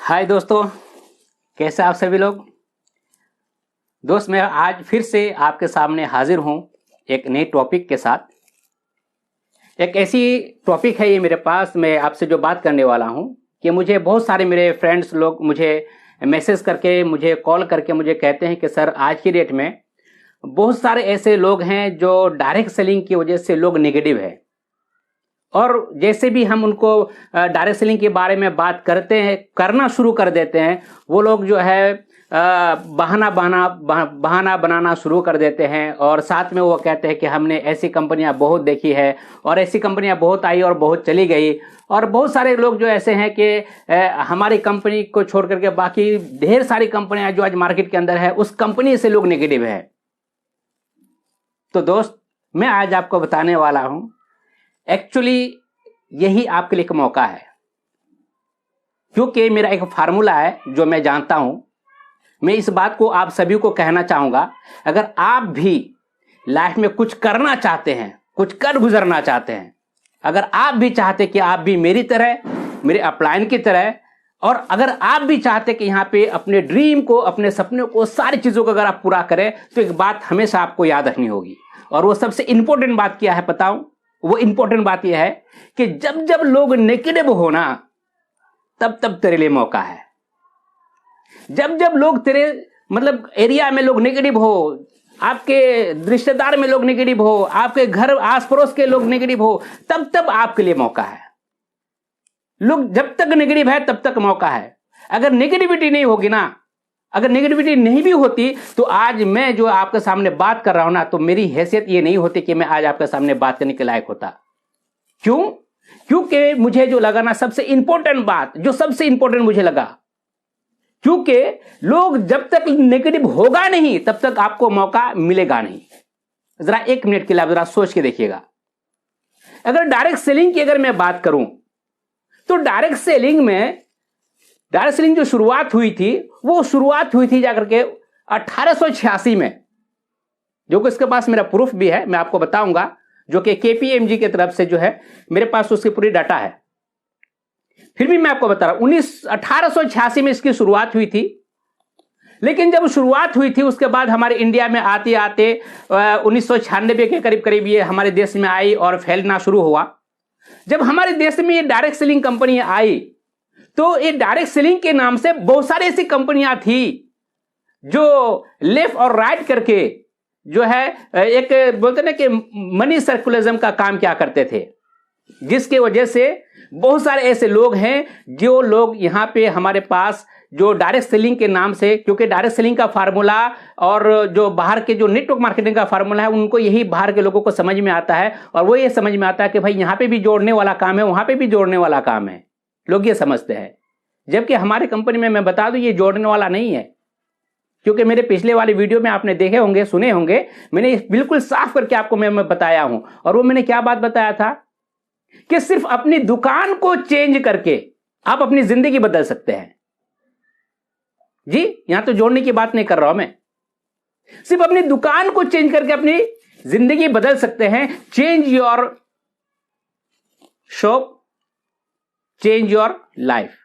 हाय दोस्तों, कैसे आप सभी लोग। दोस्त मैं आज फिर से आपके सामने हाजिर हूं एक नए टॉपिक के साथ। एक ऐसी टॉपिक है ये मेरे पास, मैं आपसे जो बात करने वाला हूं कि मुझे बहुत सारे मेरे फ्रेंड्स लोग मुझे मैसेज करके, मुझे कॉल करके मुझे कहते हैं कि सर आज की डेट में बहुत सारे ऐसे लोग हैं जो डायरेक्ट सेलिंग की वजह से लोग नेगेटिव है, और जैसे भी हम उनको डायरेक्ट सेलिंग के बारे में बात करते हैं, करना शुरू कर देते हैं, वो लोग जो है बहाना बनाना शुरू कर देते हैं। और साथ में वो कहते हैं कि हमने ऐसी कंपनियां बहुत देखी है और ऐसी कंपनियां बहुत आई और बहुत चली गई। और बहुत सारे लोग जो ऐसे हैं कि हमारी कंपनी को छोड़ करके बाकी ढेर सारी कंपनियां जो आज मार्केट के अंदर है उस कंपनी से लोग नेगेटिव है। तो दोस्त मैं आज आपको बताने वाला हूं, एक्चुअली यही आपके लिए एक मौका है, क्योंकि मेरा एक फार्मूला है जो मैं जानता हूं। मैं इस बात को आप सभी को कहना चाहूंगा, अगर आप भी लाइफ में कुछ करना चाहते हैं, कुछ कर गुजरना चाहते हैं, अगर आप भी चाहते कि आप भी मेरी तरह, मेरे अपलाइन की तरह, और अगर आप भी चाहते कि यहाँ पे अपने ड्रीम को, अपने सपनों को, सारी चीजों को अगर आप पूरा करें, तो एक बात हमेशा आपको याद रखनी होगी। और वो सबसे इंपॉर्टेंट बात क्या है बताऊं? वो इंपॉर्टेंट बात यह है कि जब जब लोग नेगेटिव हो ना, तब तब तेरे लिए मौका है। जब जब लोग तेरे मतलब एरिया में लोग नेगेटिव हो, आपके रिश्तेदार में लोग नेगेटिव हो, आपके घर आस पड़ोस के लोग नेगेटिव हो, तब तब आपके लिए मौका है। लोग जब तक नेगेटिव है तब तक मौका है। अगर नेगेटिविटी नहीं होगी ना, अगर नेगेटिविटी नहीं भी होती, तो आज मैं जो आपके सामने बात कर रहा हूं ना, तो मेरी हैसियत ये नहीं होती कि मैं आज आपके सामने बात करने के लायक होता। क्यों? क्योंकि मुझे जो लगा ना, सबसे इंपॉर्टेंट बात, जो सबसे इंपॉर्टेंट मुझे लगा, क्योंकि लोग जब तक नेगेटिव होगा नहीं तब तक आपको मौका मिलेगा नहीं। जरा एक मिनट के लिए आप जरा सोच के देखिएगा। अगर डायरेक्ट सेलिंग की अगर मैं बात करूं, तो डायरेक्ट सेलिंग जो शुरुआत हुई थी, वो शुरुआत हुई थी जाकर के 1886 में, जो कि इसके पास मेरा प्रूफ भी है, मैं आपको बताऊंगा, जो कि KPMG की तरफ से जो है मेरे पास उसकी पूरी डाटा है। फिर भी मैं आपको बता रहा हूं, 1886 में इसकी शुरुआत हुई थी। लेकिन जब शुरुआत हुई थी उसके बाद हमारे इंडिया में आते आते 1996 के करीब करीब ये हमारे देश में आई और फैलना शुरू हुआ। जब हमारे देश में ये डायरेक्ट सेलिंग कंपनी आई, तो ये डायरेक्ट सेलिंग के नाम से बहुत सारी ऐसी कंपनियां थी जो लेफ्ट और राइट करके जो है एक बोलते ना कि मनी सर्कुलरिज्म का काम क्या करते थे, जिसके वजह से बहुत सारे ऐसे लोग हैं जो लोग यहाँ पे हमारे पास जो डायरेक्ट सेलिंग के नाम से, क्योंकि डायरेक्ट सेलिंग का फार्मूला और जो बाहर के जो नेटवर्क मार्केटिंग का फार्मूला है, उनको यही बाहर के लोगों को समझ में आता है। और वो ये समझ में आता है कि भाई यहाँ पे भी जोड़ने वाला काम है, वहां पे भी जोड़ने वाला काम है, लोग ये समझते हैं। जबकि हमारी कंपनी में मैं बता दूं, ये जोड़ने वाला नहीं है। क्योंकि मेरे पिछले वाले वीडियो में आपने देखे होंगे, सुने होंगे, मैंने बिल्कुल साफ करके आपको मैं बताया हूं। और वो मैंने क्या बात बताया था कि सिर्फ अपनी दुकान को चेंज करके आप अपनी जिंदगी बदल सकते हैं। जी, यहां तो जोड़ने की बात नहीं कर रहा हूं मैं, सिर्फ अपनी दुकान को चेंज करके अपनी जिंदगी बदल सकते हैं। Change your shop, change your life.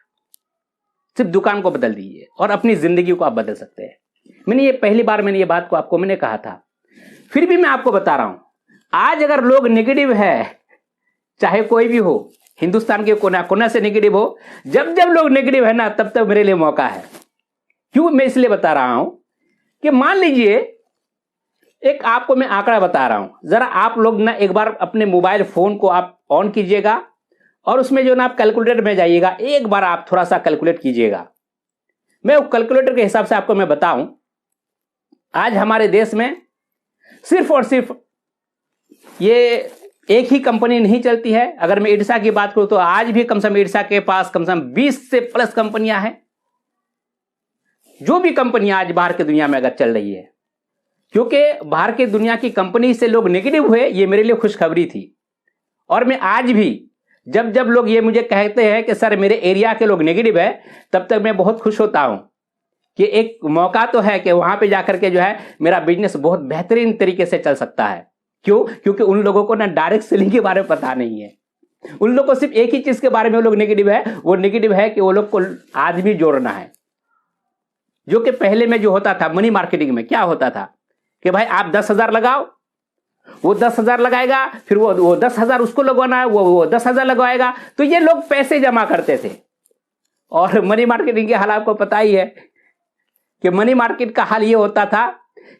सिर्फ दुकान को बदल दीजिए और अपनी जिंदगी को आप बदल सकते हैं। मैंने ये पहली बार मैंने ये बात को आपको मैंने कहा था, फिर भी मैं आपको बता रहा हूं। आज अगर लोग नेगेटिव है, चाहे कोई भी हो, हिंदुस्तान के कोना कोना से नेगेटिव हो, जब जब लोग नेगेटिव है ना, तब तक मेरे लिए मौका है। क्यों मैं इसलिए बता रहा हूं कि मान लीजिए एक आपको मैं आंकड़ा बता रहा हूं, जरा आप लोग ना एक बार अपने मोबाइल फोन को आप ऑन कीजिएगा और उसमें जो ना आप कैलकुलेटर में जाइएगा, एक बार आप थोड़ा सा कैलकुलेट कीजिएगा। मैं कैलकुलेटर के हिसाब से आपको मैं बताऊं, आज हमारे देश में सिर्फ और सिर्फ ये एक ही कंपनी नहीं चलती है। अगर मैं इर्सा की बात करूं तो आज भी कम से कम इर्सा के पास कम से कम 20 से प्लस कंपनियां हैं। जो भी कंपनियां आज बाहर की दुनिया में अगर चल रही है, क्योंकि बाहर की दुनिया की कंपनी से लोग नेगेटिव हुए, ये मेरे लिए खुशखबरी थी। और मैं आज भी जब जब लोग ये मुझे कहते हैं कि सर मेरे एरिया के लोग नेगेटिव है, तब तक मैं बहुत खुश होता हूं कि एक मौका तो है कि वहां पे जाकर के जो है मेरा बिजनेस बहुत बेहतरीन तरीके से चल सकता है। क्यों? क्योंकि उन लोगों को ना डायरेक्ट सेलिंग के बारे में पता नहीं है। उन लोग को सिर्फ एक ही चीज के बारे में वो लोग नेगेटिव है, वो नेगेटिव है कि वो लोग को आदमी जोड़ना है। जो कि पहले में जो होता था मनी मार्केटिंग में क्या होता था कि भाई आप 10,000 लगाओ, वो 10,000 लगाएगा, फिर वो 10,000 उसको लगवाना है, वो 10,000 लगवाएगा। तो ये लोग पैसे जमा करते थे। और मनी मार्केटिंग के हाल आपको पता ही है कि मनी मार्केट का हाल ये होता था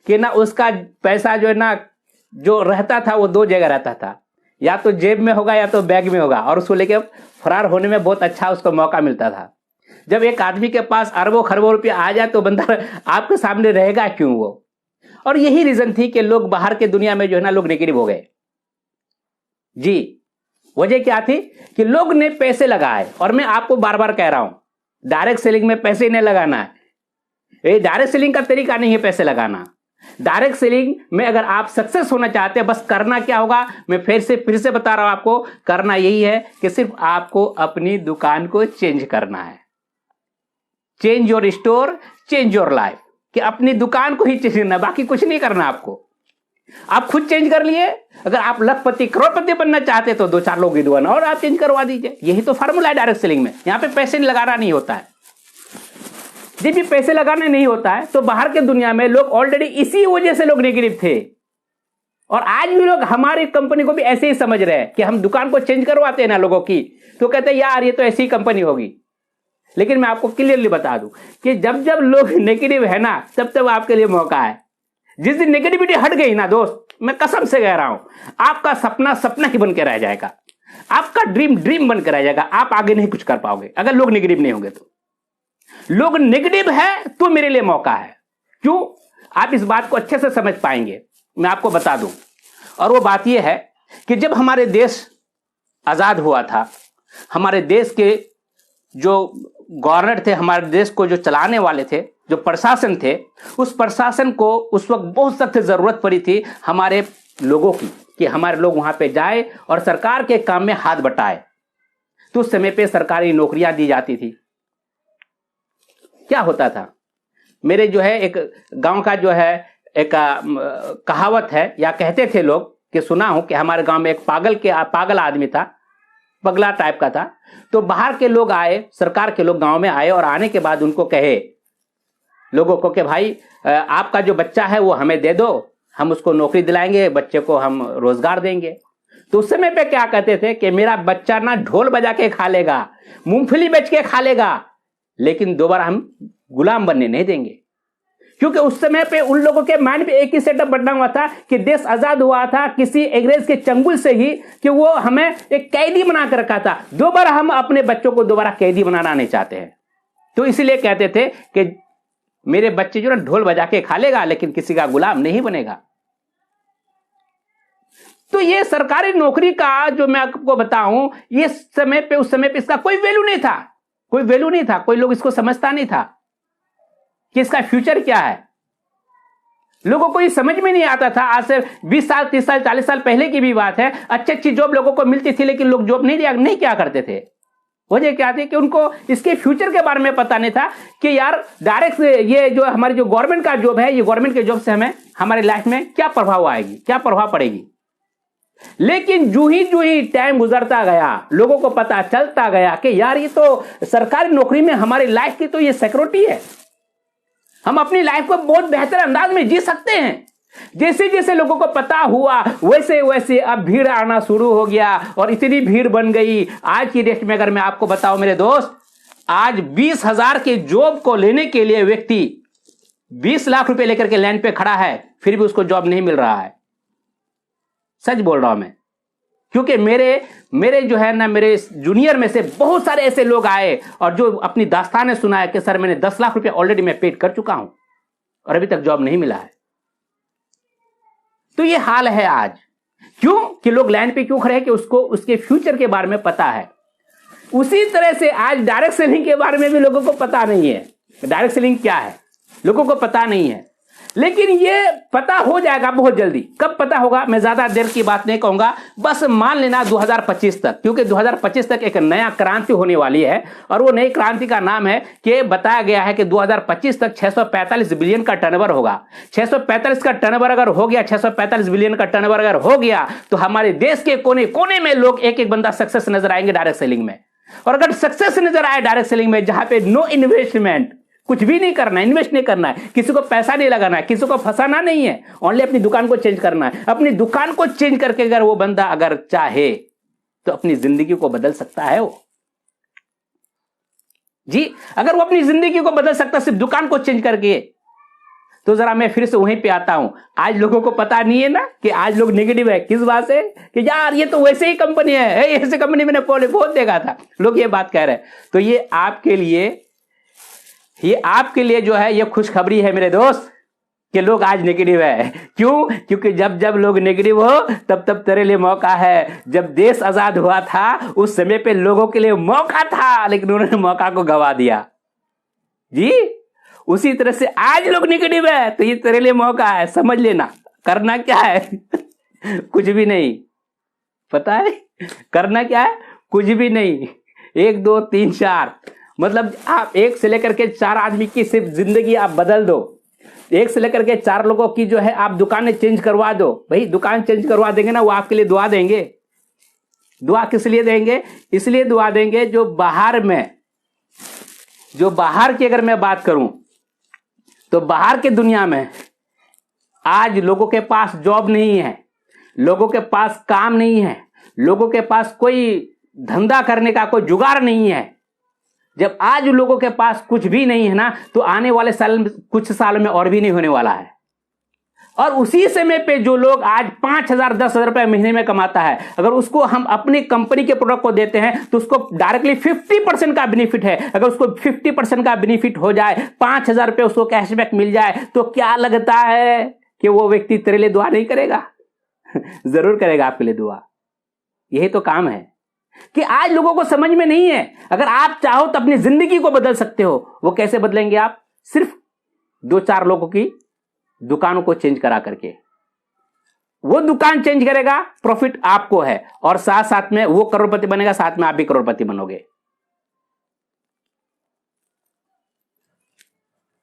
कि ना उसका पैसा जो है ना जो रहता था वो दो जगह रहता था, या तो जेब में होगा या तो बैग में होगा, और उसको लेके फरार होने में बहुत अच्छा उसको मौका मिलता था। जब एक आदमी के पास अरबों खरबों रुपया आ जाए तो बंदा आपके सामने रहेगा क्यों वो। और यही रीजन थी कि लोग बाहर के दुनिया में जो है ना लोग नेगेटिव हो गए जी। वजह क्या थी कि लोग ने पैसे लगाए, और मैं आपको बार बार कह रहा हूं डायरेक्ट सेलिंग में पैसे नहीं लगाना है। ये डायरेक्ट सेलिंग का तरीका नहीं है पैसे लगाना। डायरेक्ट सेलिंग में अगर आप सक्सेस होना चाहते हैं, बस करना क्या होगा, मैं फिर से बता रहा हूं आपको, करना यही है कि सिर्फ आपको अपनी दुकान को चेंज करना है। Change your store, change your life, कि अपनी दुकान को ही चेंज करना, बाकी कुछ नहीं करना आपको। आप खुद चेंज कर लिए। अगर आप लखपति करोड़पति बनना चाहते तो 2-4 लोग विद्वान और आप चेंज करवा दीजिए। यही तो फार्मूला है डायरेक्ट सेलिंग में। यहां पे पैसे लगाना नहीं होता है। जब भी पैसे लगाने नहीं होता है तो बाहर के दुनिया में लोग ऑलरेडी इसी वजह से लोग नेगेटिव थे, और आज भी लोग हमारी कंपनी को भी ऐसे ही समझ रहे हैं कि हम दुकान को चेंज करवाते हैं ना लोगों की, तो कहते हैं यार ये तो ऐसी ही कंपनी होगी। लेकिन मैं आपको क्लियरली बता दूं कि जब जब लोग नेगेटिव है ना, तब तब आपके लिए मौका है। जिस दिन नेगेटिविटी हट गई ना दोस्त, मैं कसम से कह रहा हूं, आपका सपना सपना ही बन के रह जाएगा, आपका ड्रीम ड्रीम बन के रह जाएगा। आप आगे नहीं कुछ कर पाओगे अगर लोग नेगेटिव नहीं होंगे। तो लोग नेगेटिव है तो मेरे लिए मौका है। क्यों? आप इस बात को अच्छे से समझ पाएंगे, मैं आपको बता दूं। और वो बात यह है कि जब हमारे देश आजाद हुआ था, हमारे देश के जो गवर्नर थे, हमारे देश को जो चलाने वाले थे, जो प्रशासन थे, उस प्रशासन को उस वक्त बहुत सख्त जरूरत पड़ी थी हमारे लोगों की, कि हमारे लोग वहां पे जाए और सरकार के काम में हाथ बटाए। तो उस समय पे सरकारी नौकरियां दी जाती थी। क्या होता था, मेरे जो है एक गांव का जो है एक कहावत है, या कहते थे लोग कि सुना हूं कि हमारे गांव में एक पागल आदमी था, पगला टाइप का था। तो बाहर के लोग आए, सरकार के लोग गांव में आए, और आने के बाद उनको कहे लोगों को कि भाई आपका जो बच्चा है वो हमें दे दो, हम उसको नौकरी दिलाएंगे, बच्चे को हम रोजगार देंगे। तो उस समय पे क्या कहते थे कि मेरा बच्चा ना ढोल बजा के खा लेगा, मूंगफली बेच के खा लेगा, लेकिन दोबारा हम गुलाम बनने नहीं देंगे। क्योंकि उस समय पे उन लोगों के माइंड पे एक ही सेटअप बना हुआ था कि देश आजाद हुआ था किसी अंग्रेज के चंगुल से ही, कि वो हमें एक कैदी बना कर रखा था। दोबारा हम अपने बच्चों को दोबारा कैदी बनाना नहीं चाहते हैं। तो इसलिए कहते थे कि मेरे बच्चे जो ना ढोल बजा के खा लेगा, लेकिन किसी का गुलाम नहीं बनेगा। तो ये सरकारी नौकरी का जो मैं आपको बताऊं, ये समय पे उस समय पे इसका कोई वैल्यू नहीं था, कोई वैल्यू नहीं था, कोई लोग इसको समझता नहीं था कि इसका फ्यूचर क्या है। लोगों को ये समझ में नहीं आता था। आज से 20 साल 30 साल 40 साल पहले की भी बात है, अच्छी अच्छी जॉब लोगों को मिलती थी, लेकिन लोग जॉब नहीं क्या करते थे। वजह क्या थी कि उनको इसके फ्यूचर के बारे में पता नहीं था कि यार डायरेक्ट ये जो हमारी जो गवर्नमेंट का जॉब है, ये गवर्नमेंट के जॉब से हमें हमारी लाइफ में क्या प्रभाव आएगी, क्या प्रभाव पड़ेगी। लेकिन जू ही टाइम गुजरता गया, लोगों को पता चलता गया कि यार ये तो सरकारी नौकरी में हमारी लाइफ की तो ये सिक्योरिटी है, हम अपनी लाइफ को बहुत बेहतर अंदाज में जी सकते हैं। जैसे जैसे लोगों को पता हुआ वैसे वैसे अब भीड़ आना शुरू हो गया, और इतनी भीड़ बन गई। आज की डेट में अगर मैं आपको बताऊं मेरे दोस्त, आज 20,000 के जॉब को लेने के लिए व्यक्ति 20 लाख रुपए लेकर के लाइन पे खड़ा है, फिर भी उसको जॉब नहीं मिल रहा है। सच बोल रहा हूं मैं, क्योंकि मेरे जो है ना, मेरे जूनियर में से बहुत सारे ऐसे लोग आए और जो अपनी दास्तानें सुनाए कि सर मैंने 10 लाख रुपए ऑलरेडी मैं पेड कर चुका हूं और अभी तक जॉब नहीं मिला है। तो ये हाल है आज। क्यों कि लोग लाइन पे क्यों खड़े हैं कि उसको उसके फ्यूचर के बारे में पता है। उसी तरह से आज डायरेक्ट सेलिंग के बारे में भी लोगों को पता नहीं है। डायरेक्ट सेलिंग क्या है लोगों को पता नहीं है। लेकिन ये पता हो जाएगा बहुत जल्दी। कब पता होगा, मैं ज्यादा देर की बात नहीं कहूंगा, बस मान लेना 2025 तक, क्योंकि 2025 तक एक नया क्रांति होने वाली है। और वो नई क्रांति का नाम है कि बताया गया है कि 2025 तक 645 बिलियन का टर्नओवर होगा। 645 का टर्नओवर अगर हो गया, 645 बिलियन का टर्नओवर अगर हो गया, तो हमारे देश के कोने कोने में लोग एक एक बंदा सक्सेस नजर आएंगे डायरेक्ट सेलिंग में। और अगर सक्सेस नजर आए डायरेक्ट सेलिंग में, जहां पे नो इन्वेस्टमेंट, कुछ भी नहीं करना है, इन्वेस्ट नहीं करना है, किसी को पैसा नहीं लगाना है, किसी को फंसाना नहीं है, ओनली अपनी दुकान को चेंज करना है। अपनी दुकान को चेंज करके अगर वो बंदा अगर चाहे तो अपनी जिंदगी को बदल सकता है वो जी। अगर वो अपनी जिंदगी को बदल सकता सिर्फ दुकान को चेंज करके, तो जरा मैं फिर से वहीं पे आता हूं। आज लोगों को पता नहीं है ना कि आज लोग नेगेटिव है, किस बात से, कि यार ये तो वैसे ही कंपनी है, ऐसे कंपनी मैंने बहुत देखा था, लोग ये बात कह रहे हैं। तो ये आपके लिए जो है ये खुशखबरी है मेरे दोस्त, कि लोग आज नेगेटिव है। क्यों? क्योंकि जब जब लोग नेगेटिव हो तब तब तेरे लिए मौका है। जब देश आजाद हुआ था उस समय पे लोगों के लिए मौका था, लेकिन उन्होंने मौका को गवा दिया जी। उसी तरह से आज लोग नेगेटिव है, तो ये तेरे लिए मौका है, समझ लेना। करना क्या है? कुछ भी नहीं, पता है करना क्या है? कुछ भी नहीं। 1 2 3 4, मतलब आप 1 से लेकर के 4 आदमी की सिर्फ जिंदगी आप बदल दो। 1 से लेकर के 4 लोगों की जो है आप दुकानें चेंज करवा दो। भाई दुकान चेंज करवा देंगे ना, वो आपके लिए दुआ देंगे। दुआ किस लिए देंगे? इसलिए दुआ देंगे जो बाहर की अगर मैं बात करूं, तो बाहर के दुनिया में आज लोगों के पास जॉब नहीं है, लोगों के पास काम नहीं है, लोगों के पास कोई धंधा करने का कोई जुगाड़ नहीं है। जब आज लोगों के पास कुछ भी नहीं है ना, तो आने वाले कुछ साल में और भी नहीं होने वाला है। और उसी समय पे जो लोग आज 5,000 10,000 रुपए महीने में कमाता है, अगर उसको हम अपनी कंपनी के प्रोडक्ट को देते हैं तो उसको डायरेक्टली 50% का बेनिफिट है। अगर उसको 50% का बेनिफिट हो जाए, 5,000 रुपए उसको कैशबैक मिल जाए, तो क्या लगता है कि वो व्यक्ति तेरे लिए दुआ नहीं करेगा? जरूर करेगा आपके लिए दुआ। यही तो काम है कि आज लोगों को समझ में नहीं है। अगर आप चाहो तो अपनी जिंदगी को बदल सकते हो। वो कैसे बदलेंगे आप? सिर्फ 2-4 लोगों की दुकानों को चेंज करा करके। वो दुकान चेंज करेगा, प्रॉफिट आपको है, और साथ साथ में वो करोड़पति बनेगा, साथ में आप भी करोड़पति बनोगे।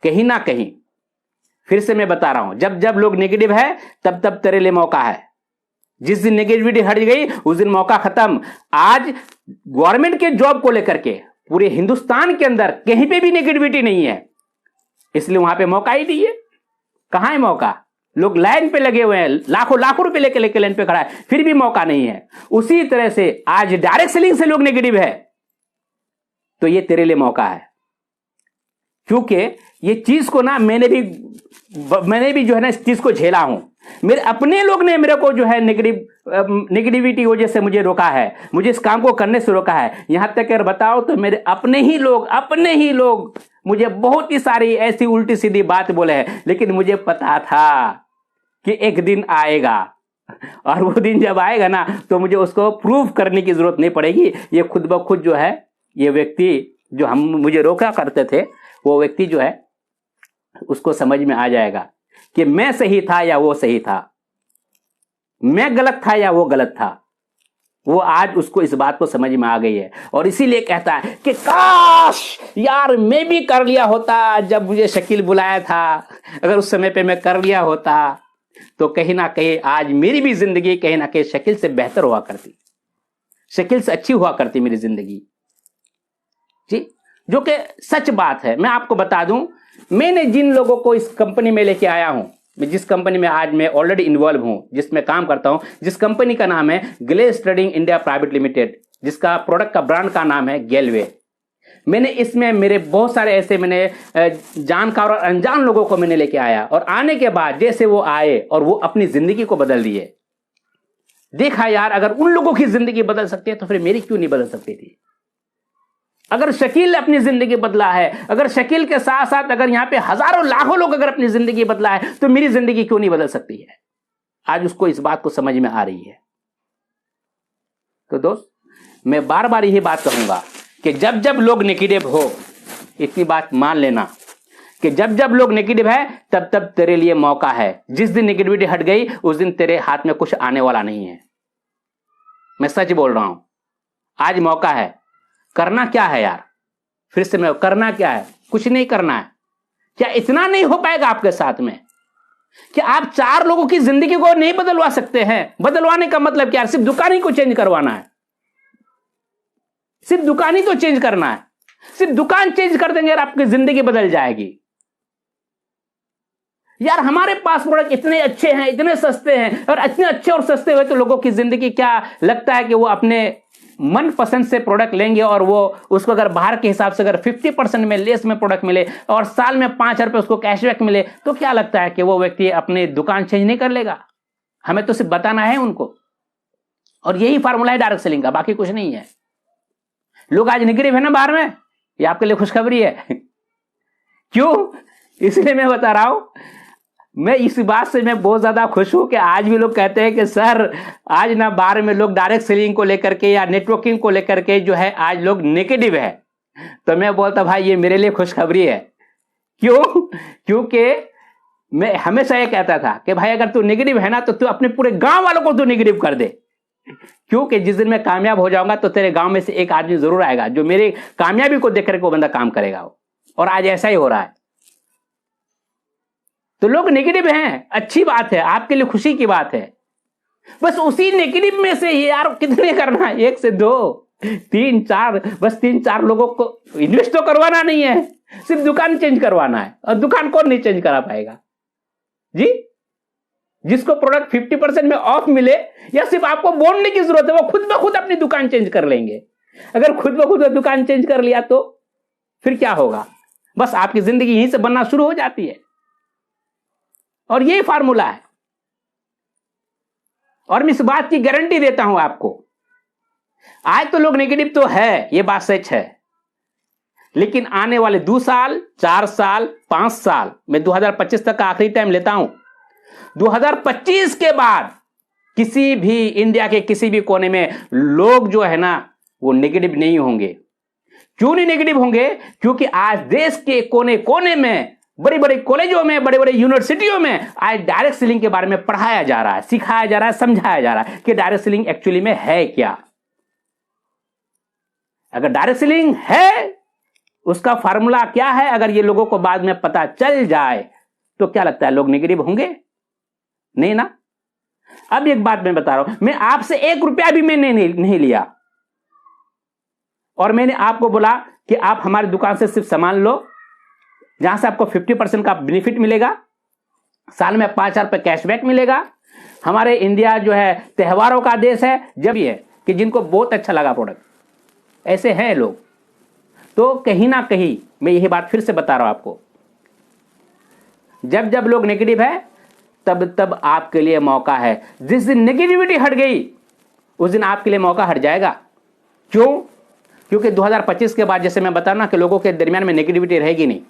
कहीं ना कहीं फिर से मैं बता रहा हूं, जब जब लोग नेगेटिव है तब तब तेरे लिए मौका है। जिस दिन नेगेटिविटी हट गई उस दिन मौका खत्म। आज गवर्नमेंट के जॉब को लेकर के पूरे हिंदुस्तान के अंदर कहीं पे भी नेगेटिविटी नहीं है, इसलिए वहां पे मौका ही नहीं है। कहां है मौका? लोग लाइन पे लगे हुए हैं, लाखों लाखों रुपए लेके लाइन पे खड़ा है, फिर भी मौका नहीं है। उसी तरह से आज डायरेक्ट सेलिंग से लोग नेगेटिव है, तो ये तेरे लिए मौका है। क्योंकि ये चीज को ना मैंने भी जो है ना इस चीज को झेला हूं। मेरे अपने लोग ने मेरे को जो है नेगेटिविटी वजह से मुझे रोका है, मुझे इस काम को करने से रोका है। यहां तक अगर बताओ तो मेरे अपने ही लोग मुझे बहुत ही सारी ऐसी उल्टी सीधी बात बोले हैं, लेकिन मुझे पता था कि एक दिन आएगा, और वो दिन जब आएगा ना तो मुझे उसको प्रूव करने की जरूरत नहीं पड़ेगी। ये खुद ब खुद जो है, ये व्यक्ति जो मुझे रोका करते थे, वो व्यक्ति जो है उसको समझ में आ जाएगा कि मैं सही था या वो सही था, मैं गलत था या वो गलत था। वो आज उसको इस बात को समझ में आ गई है, और इसीलिए कहता है कि काश यार मैं भी कर लिया होता, जब मुझे शकील बुलाया था, अगर उस समय पे मैं कर लिया होता तो कहीं ना कहीं आज मेरी भी जिंदगी कहीं ना कहीं शकील से बेहतर हुआ करती, शकील से अच्छी हुआ करती मेरी जिंदगी जी। जो कि सच बात है। मैं आपको बता दूं, मैंने जिन लोगों को इस कंपनी में लेके आया हूं, मैं जिस कंपनी में आज मैं ऑलरेडी इन्वॉल्व हूं, जिसमें काम करता हूं, जिस कंपनी का नाम है glaze trading India private limited, जिसका प्रोडक्ट का ब्रांड का नाम है गेलवे। मैंने इसमें मेरे बहुत सारे ऐसे मैंने जानकार और अनजान लोगों को मैंने लेके आया, और आने के बाद जैसे वो आए और वो अपनी जिंदगी को बदल दिए, देखा यार अगर उन लोगों की जिंदगी बदल सकती है तो फिर मेरी क्यों नहीं बदल सकती थी। अगर शकील अपनी जिंदगी बदला है, अगर शकील के साथ साथ अगर यहां पे हजारों लाखों लोग अगर अपनी जिंदगी बदला है, तो मेरी जिंदगी क्यों नहीं बदल सकती है। आज उसको इस बात को समझ में आ रही है। तो दोस्त, मैं बार बार यही बात कहूंगा कि जब जब लोग नेगेटिव हो, इतनी बात मान लेना कि जब जब लोग नेगेटिव है तब तब तेरे लिए मौका है। जिस दिन नेगेटिविटी हट गई उस दिन तेरे हाथ में कुछ आने वाला नहीं है। मैं सच बोल रहा हूं, आज मौका है। करना क्या है यार, फिर से मैं, करना क्या है? कुछ नहीं करना है। क्या इतना नहीं हो पाएगा आपके साथ में कि आप 4 लोगों की जिंदगी को नहीं बदलवा सकते हैं? बदलवाने का मतलब क्या है? सिर्फ दुकान ही को चेंज करवाना है, सिर्फ दुकान ही तो चेंज करना है। सिर्फ दुकान चेंज कर देंगे और आपकी जिंदगी बदल जाएगी। यार हमारे पास प्रोडक्ट इतने अच्छे हैं, इतने सस्ते हैं, और इतने अच्छे और सस्ते हुए तो लोगों की जिंदगी, क्या लगता है कि वो अपने मन पसंद से प्रोडक्ट लेंगे और वो उसको अगर बाहर के हिसाब से अगर 50% में लेस में प्रोडक्ट मिले और साल में 5 रुपए उसको कैशबैक मिले, तो क्या लगता है कि वो व्यक्ति अपनी दुकान चेंज नहीं कर लेगा? हमें तो सिर्फ बताना है उनको, और यही फार्मूला है डायरेक्ट सेलिंग का, बाकी कुछ नहीं है। लोग आज नेगेटिव है ना बाहर में, ये आपके लिए खुशखबरी है। क्यों? इसलिए मैं बता रहा हूं, मैं इस बात से मैं बहुत ज्यादा खुश हूं कि आज भी लोग कहते हैं कि सर आज ना बाहर में लोग डायरेक्ट सेलिंग को लेकर के या नेटवर्किंग को लेकर के जो है आज लोग नेगेटिव है। तो मैं बोलता भाई ये मेरे लिए खुशखबरी है। क्यों? क्योंकि मैं हमेशा ये कहता था कि भाई अगर तू नेगेटिव है ना तो तू अपने पूरे गांव वालों को तू नेगेटिव कर दे, क्योंकि जिस दिन मैं कामयाब हो जाऊंगा तो तेरे गांव में से एक आदमी जरूर आएगा जो मेरे कामयाबी को देख करके वो बंदा काम करेगा। और आज ऐसा ही हो रहा है। तो लोग नेगेटिव हैं, अच्छी बात है, आपके लिए खुशी की बात है। बस उसी नेगेटिव में से यार कितने करना है, 1 से 2 3 4, बस 3-4 लोगों को इन्वेस्ट तो करवाना नहीं है, सिर्फ दुकान चेंज करवाना है। और दुकान कौन नहीं चेंज करा पाएगा जी? जिसको प्रोडक्ट 50% में ऑफ मिले या सिर्फ आपको बोलने की जरूरत है, वो खुद ब खुद अपनी दुकान चेंज कर लेंगे। अगर खुद ब खुद दुकान चेंज कर लिया तो फिर क्या होगा? बस आपकी जिंदगी यहीं से बनना शुरू हो जाती है। और यही फार्मूला है, और मैं इस बात की गारंटी देता हूं आपको। आज तो लोग नेगेटिव तो है, ये बात सच है, लेकिन आने वाले 2 साल, 4 साल, 5 साल, मैं 2025 तक का आखिरी टाइम लेता हूं। 2025 के बाद किसी भी इंडिया के किसी भी कोने में लोग जो है ना वो नेगेटिव नहीं होंगे। क्यों नहीं नेगेटिव होंगे? क्योंकि आज देश के कोने कोने में, बड़े बड़े कॉलेजों में, बड़े बड़े यूनिवर्सिटियों में आज डायरेक्ट सेलिंग के बारे में पढ़ाया जा रहा है, सिखाया जा रहा है, समझाया जा रहा है कि डायरेक्ट सेलिंग एक्चुअली में है क्या। अगर डायरेक्ट सेलिंग है, उसका फार्मूला क्या है, अगर ये लोगों को बाद में पता चल जाए तो क्या लगता है लोग नेगेटिव होंगे? नहीं ना। अब एक बात मैं बता रहा हूं, मैं आपसे 1 रुपया भी मैंने नहीं लिया, और मैंने आपको बोला कि आप हमारी दुकान से सिर्फ सामान लो, जहां से आपको 50% का बेनिफिट मिलेगा, साल में 5 रुपए कैशबैक मिलेगा। हमारे इंडिया जो है त्योहारों का देश है, जब ये कि जिनको बहुत अच्छा लगा प्रोडक्ट, ऐसे हैं लोग। तो कहीं ना कहीं मैं यही बात फिर से बता रहा हूं आपको, जब जब लोग नेगेटिव है तब तब आपके लिए मौका है। जिस दिन नेगेटिविटी हट गई उस दिन आपके लिए मौका हट जाएगा। क्यों? क्योंकि 2025 के बाद जैसे मैं बता रहा ना कि लोगों के दरमियान में नेगेटिविटी रहेगी नहीं।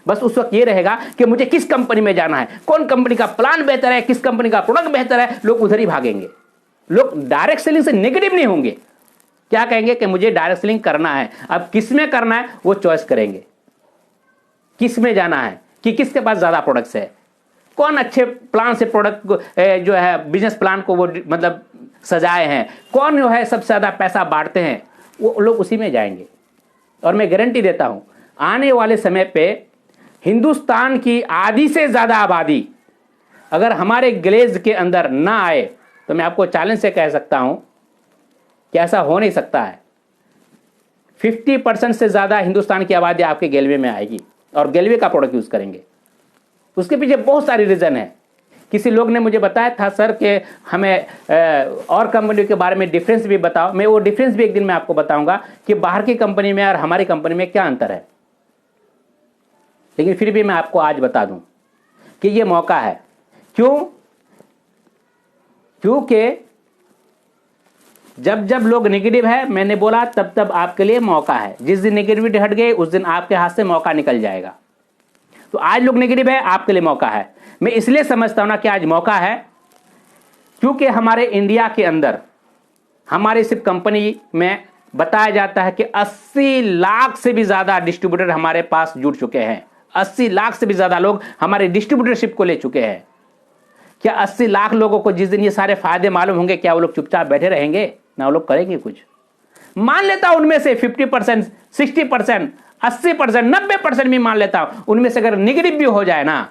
बस उस वक्त ये रहेगा कि मुझे किस कंपनी में जाना है, कौन कंपनी का प्लान बेहतर है, किस कंपनी का प्रोडक्ट बेहतर है, लोग उधर ही भागेंगे। लोग डायरेक्ट सेलिंग से नेगेटिव नहीं होंगे। क्या कहेंगे कि मुझे डायरेक्ट सेलिंग करना है। अब किस में करना है वो चॉइस करेंगे, किस में जाना है, कि किसके पास ज्यादा प्रोडक्ट्स है, कौन अच्छे प्लान से प्रोडक्ट को जो है बिजनेस प्लान को वो मतलब सजाए हैं, कौन जो है सबसे ज्यादा पैसा बांटते हैं, वो लोग उसी में जाएंगे। और मैं गारंटी देता हूं आने वाले समय पे हिंदुस्तान की आधी से ज्यादा आबादी अगर हमारे ग्लेज के अंदर ना आए तो मैं आपको चैलेंज से कह सकता हूं कि ऐसा हो नहीं सकता है। 50% से ज्यादा हिंदुस्तान की आबादी आपके गेलवे में आएगी और गेलवे का प्रोडक्ट यूज करेंगे। उसके पीछे बहुत सारी रीजन है। किसी लोग ने मुझे बताया था सर कि हमें और कंपनियों के बारे में डिफरेंस भी बताओ। मैं वो डिफरेंस भी एक दिन मैं आपको बताऊंगा कि बाहर की कंपनी में और हमारी कंपनी में क्या अंतर है। लेकिन फिर भी मैं आपको आज बता दूं कि ये मौका है। क्यों? क्योंकि जब जब लोग नेगेटिव है, मैंने बोला तब तब आपके लिए मौका है। जिस दिन नेगेटिविटी हट गई उस दिन आपके हाथ से मौका निकल जाएगा। तो आज लोग नेगेटिव है, आपके लिए मौका है। मैं इसलिए समझता हूं ना कि आज मौका है क्योंकि हमारे इंडिया के अंदर हमारी सिर्फ कंपनी में बताया जाता है कि 80 लाख से भी ज्यादा डिस्ट्रीब्यूटर हमारे पास जुड़ चुके हैं। 80 लाख से भी ज्यादा लोग हमारे डिस्ट्रीब्यूटरशिप को ले चुके हैं। क्या 80 लाख लोगों को जिस दिन ये सारे फायदे मालूम होंगे, क्या वो लोग चुपचाप बैठे रहेंगे? ना वो लोग करेंगे कुछ। मान लेता हूं उनमें से 50%, 60%, 80%, 90% भी मान लेता हूं, उनमें से अगर निगेटिव भी हो जाए ना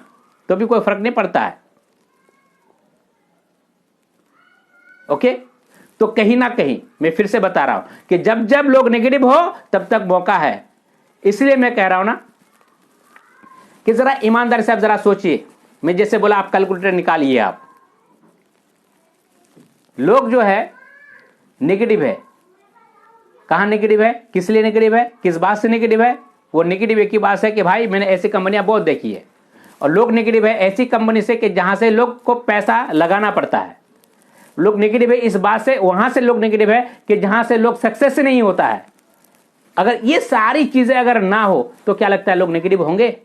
तो भी कोई फर्क नहीं पड़ता है। ओके, तो कहीं ना कहीं मैं फिर से बता रहा हूं कि जब जब लोग नेगेटिव हो तब तक मौका है। इसलिए मैं कह रहा हूं ना कि जरा ईमानदारी से आप जरा सोचिए। मैं जैसे बोला, आप कैलकुलेटर निकालिए। आप लोग जो है नेगेटिव है, कहां नेगेटिव है, किस लिए नेगेटिव है, किस बात से नेगेटिव है? वो नेगेटिव एक ही बात है कि भाई मैंने ऐसी कंपनियां बहुत देखी है। और लोग नेगेटिव है ऐसी कंपनी से कि जहां से लोग को पैसा लगाना पड़ता है। लोग नेगेटिव है इस बात से, वहां से लोग नेगेटिव है कि जहां से लोग सक्सेस नहीं होता है। अगर ये सारी चीजें अगर ना हो तो क्या लगता है लोग नेगेटिव होंगे?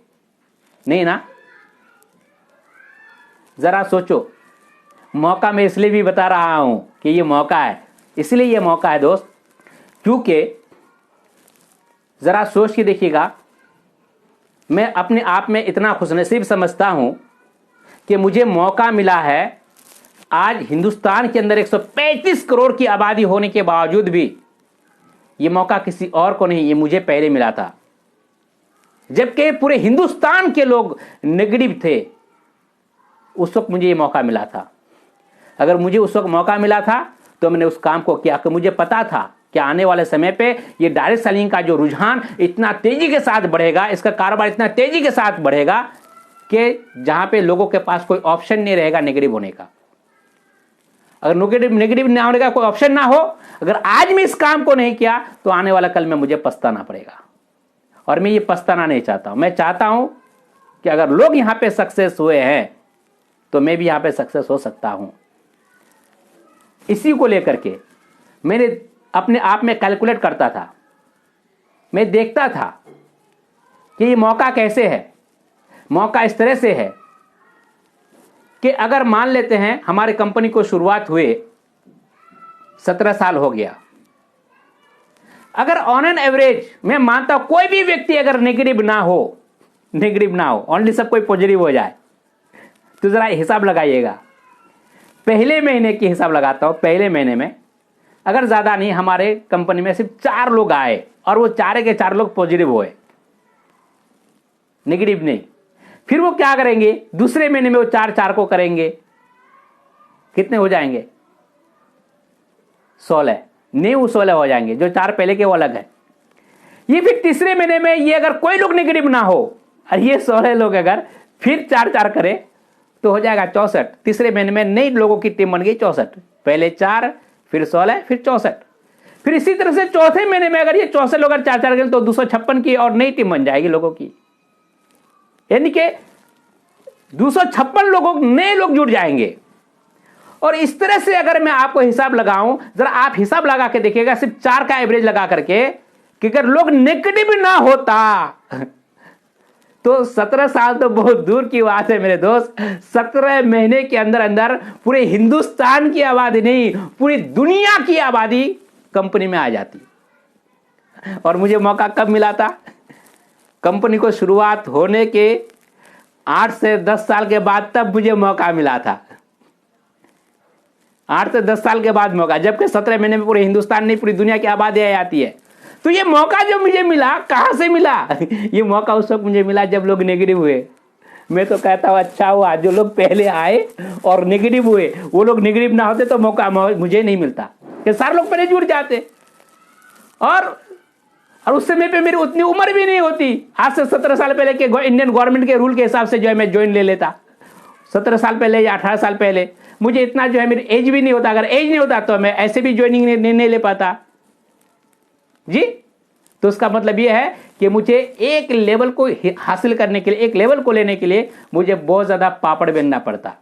नहीं ना। जरा सोचो। मौका मैं इसलिए भी बता रहा हूं कि ये मौका है, इसलिए ये मौका है दोस्त, क्योंकि जरा सोच के देखिएगा। मैं अपने आप में इतना खुशनसीब समझता हूं कि मुझे मौका मिला है। आज हिंदुस्तान के अंदर 135 करोड़ की आबादी होने के बावजूद भी ये मौका किसी और को नहीं, ये मुझे पहले मिला था। जबकि पूरे हिंदुस्तान के लोग नेगेटिव थे, उस वक्त मुझे ये मौका मिला था। अगर मुझे उस वक्त मौका मिला था तो मैंने उस काम को किया कि मुझे पता था कि आने वाले समय पे ये डायरेक्ट सेलिंग का जो रुझान इतना तेजी के साथ बढ़ेगा, इसका कारोबार इतना तेजी के साथ बढ़ेगा कि जहां पे लोगों के पास कोई ऑप्शन नहीं रहेगा नेगेटिव होने का। अगर नेगेटिव ना होने का कोई ऑप्शन ना हो, अगर आज मैं इस काम को नहीं किया तो आने वाला कल में मुझे पछताना पड़ेगा। और मैं ये पछताना नहीं चाहता हूं। मैं चाहता हूं कि अगर लोग यहां पे सक्सेस हुए हैं तो मैं भी यहां पे सक्सेस हो सकता हूं। इसी को लेकर के मैंने अपने आप में कैलकुलेट करता था। मैं देखता था कि ये मौका कैसे है। मौका इस तरह से है कि अगर मान लेते हैं हमारी कंपनी को शुरुआत हुए 17 साल हो गया। अगर ऑन एन एवरेज मैं मानता हूं कोई भी व्यक्ति अगर नेगेटिव ना हो, ओनली सब कोई पॉजिटिव हो जाए, तो जरा हिसाब लगाइएगा। पहले महीने की हिसाब लगाता हूं। पहले महीने में अगर ज्यादा नहीं, हमारे कंपनी में सिर्फ 4 लोग आए और वो 4 के 4 लोग पॉजिटिव हुए, नेगेटिव नहीं। फिर वो क्या करेंगे, दूसरे महीने में वो 4 को करेंगे, कितने हो जाएंगे? 16 नहीं, वो 16 हो जाएंगे। जो 4 पहले के वो अलग है। ये फिर तीसरे महीने में ये अगर कोई लोग नेगेटिव ना हो और ये 16 लोग अगर फिर 4 करे तो हो जाएगा 64। तीसरे महीने में नई लोगों की टीम बन गई 64। पहले 4, फिर 16, फिर 64। फिर इसी तरह से चौथे महीने में अगर ये 64 लोग 4 गए तो 256 की और नई टीम बन जाएगी लोगों की। यानी कि 256 लोगों नए लोग जुड़ जाएंगे। और इस तरह से अगर मैं आपको हिसाब लगाऊं, जरा आप हिसाब लगा के देखिएगा, सिर्फ 4 का एवरेज लगा करके, कि अगर लोग नेगेटिव ना होता तो 17 साल तो बहुत दूर की बात है मेरे दोस्त। 17 महीने के अंदर अंदर पूरे हिंदुस्तान की आबादी नहीं, पूरी दुनिया की आबादी कंपनी में आ जाती। और मुझे मौका कब मिला था? कंपनी को शुरुआत होने के 8 से 10 साल के बाद, तब मुझे मौका मिला था। 8 से 10 साल के बाद मौका, जबकि 17 महीने में पूरे हिंदुस्तान नहीं, पूरी दुनिया की आबादी आ जाती है। तो ये मौका जो मुझे मिला, कहां से मिला? ये मौका उस वक्त मुझे मिला जब लोग नेगेटिव हुए। मैं तो कहता हूं अच्छा हुआ जो लोग पहले आए और नेगेटिव हुए। वो लोग नेगेटिव ना होते तो मौका मुझे नहीं मिलता, कि सारे लोग पहले जुड़ जाते। और उस समय पे मेरी उतनी उम्र भी नहीं होती। आज से 17 साल पहले के इंडियन गवर्नमेंट के रूल के हिसाब से जो है मैं ज्वाइन ले लेता। 17 साल पहले या 18 साल पहले मुझे इतना जो है मेरी एज भी नहीं होता। अगर एज नहीं होता तो मैं ऐसे भी ज्वाइनिंग नहीं ले पाता जी। तो उसका मतलब यह है कि मुझे एक लेवल को हासिल करने के लिए, एक लेवल को लेने के लिए मुझे बहुत ज्यादा पापड़ बेलना पड़ता।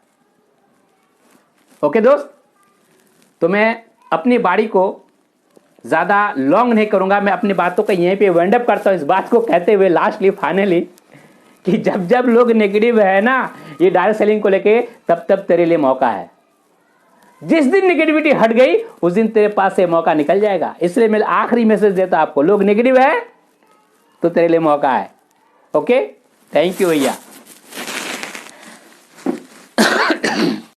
ओके दोस्त, तो मैं अपनी बारी को ज्यादा लॉन्ग नहीं करूंगा। मैं अपनी बातों को यहीं पे वाइंड अप करता हूं, इस बात को कहते हुए लास्टली फाइनली कि जब जब लोग नेगेटिव है ना ये डायरेक्ट सेलिंग को लेके, तब तब तेरे लिए मौका है। जिस दिन नेगेटिविटी हट गई उस दिन तेरे पास से मौका निकल जाएगा। इसलिए मैं आखिरी मैसेज देता आपको, लोग नेगेटिव है तो तेरे लिए मौका है। ओके, थैंक यू भैया।